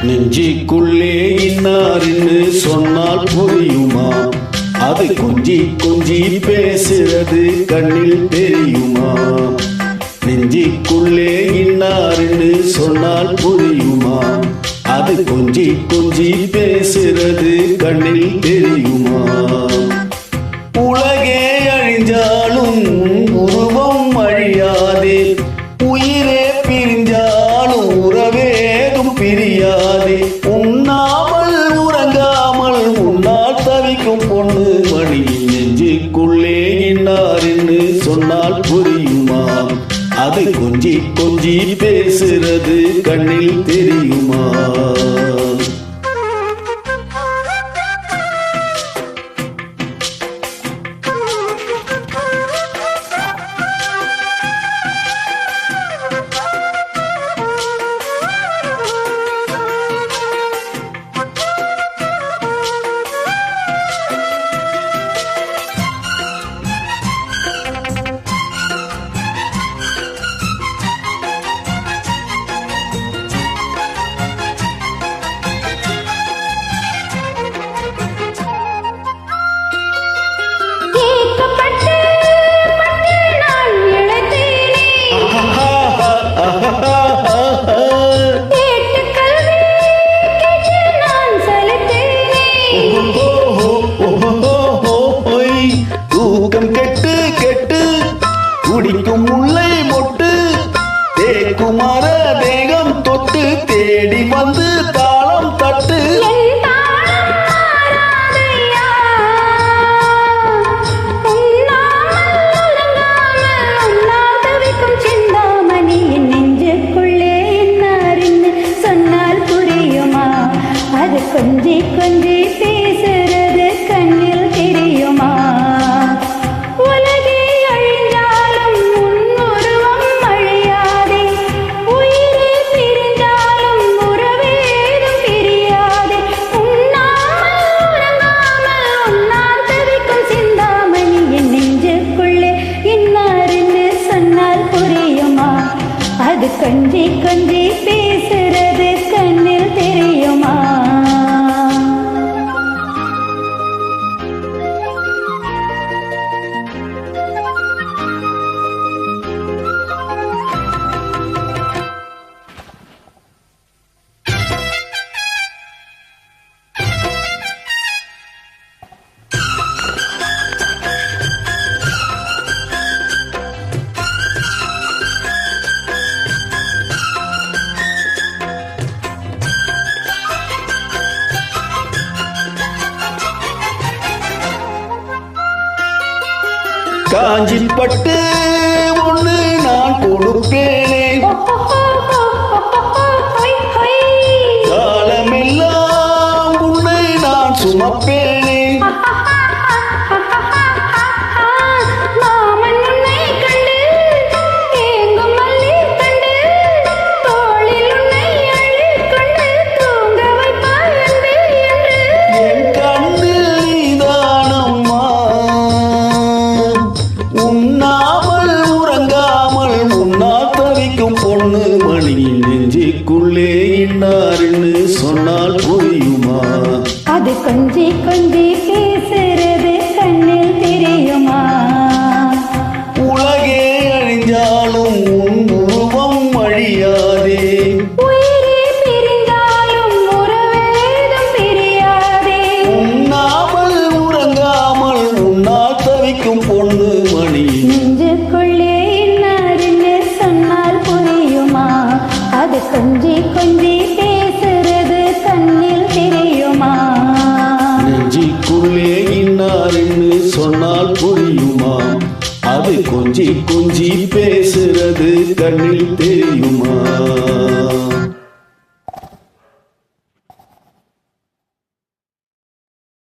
நெஞ்சிக்குள்ளே இன்னார்னு சொன்னால் புரியுமா? அது கொஞ்சி கொஞ்சி பேசுறது கண்ணில் தெரியுமா? நெஞ்சிக்குள்ளே இன்னார்னு சொன்னால் புரியுமா? அது கொஞ்சி கொஞ்சி பேசுறது கண்ணில் தெரியுமா? உலகே அழிஞ்சாலும் உருவம் அழியாதே, உயிரே பிரிஞ்சாலும் உறவேதும் பிரியாதே. உண்ணாமல் உறங்காமல் உன்னால் தவிக்கும் பொண்ணு மணி. நெஞ்சுக்குள்ளே இன்னார்னு சொன்னால் புரியுமா? அது கொஞ்சி கொஞ்சி பேசுறது கண்ணில் தெரியுமா? தூக்கம் கெட்டு கெட்டு குடிக்கும் முல்லை மொட்டு தேக்குமார தேகம் தொட்டு தேடி வந்து தாளம் தட்டு. கொஞ்சி கொஞ்சி பேசுறது கண்ணில் தெரியுமா? உலகே அழிந்தாலும் உன்னுருவம் அழியாதே, உயிரே பிரிந்தாலும் உறவேதும் பிரியாதே. உண்ணாமல் உறங்காமல் உன்னால் தவிக்கும் சிந்தாமணி. என் நெஞ்சுக்குள்ளே இன்னார்னு சொன்னால் புரியுமா? அது கொஞ்சி கொஞ்சி பேசுறது கண்ணில் தெரியுமா? காஞ்சி பட்டு ஒண்ணு நான் கொடுப்பேனே, காலமெல்லாம் உன்னை நான் சுமப்பேனே. பொண்ணு மணி. நெஞ்சுக்குள்ளே இன்னார்னு சொன்னால் புரியுமா? அது கொஞ்சி கொஞ்சி பேசுறது கண்ணில் தெரியுமா? உலகே அழிஞ்சாலும் உன் உருவம் அழியாதே, உயிரே பிரிந்தாலும் உறவேதும் பிரியாதே. உண்ணாமல் உறங்காமல் உன்னால் தவிக்கும் பொண்ணு மணி. நெஞ்சுக்குள்ளே இன்னார்னு சொன்னால் புரியுமா? அது கொஞ்சி கொஞ்சி பேசுறது கண்ணில் தெரியுமா? நெஞ்சுக்குள்ளே இன்னார்னு சொன்னால் புரியுமா? அது கொஞ்சி கொஞ்சி பேசுறது கண்ணில் தெரியுமா?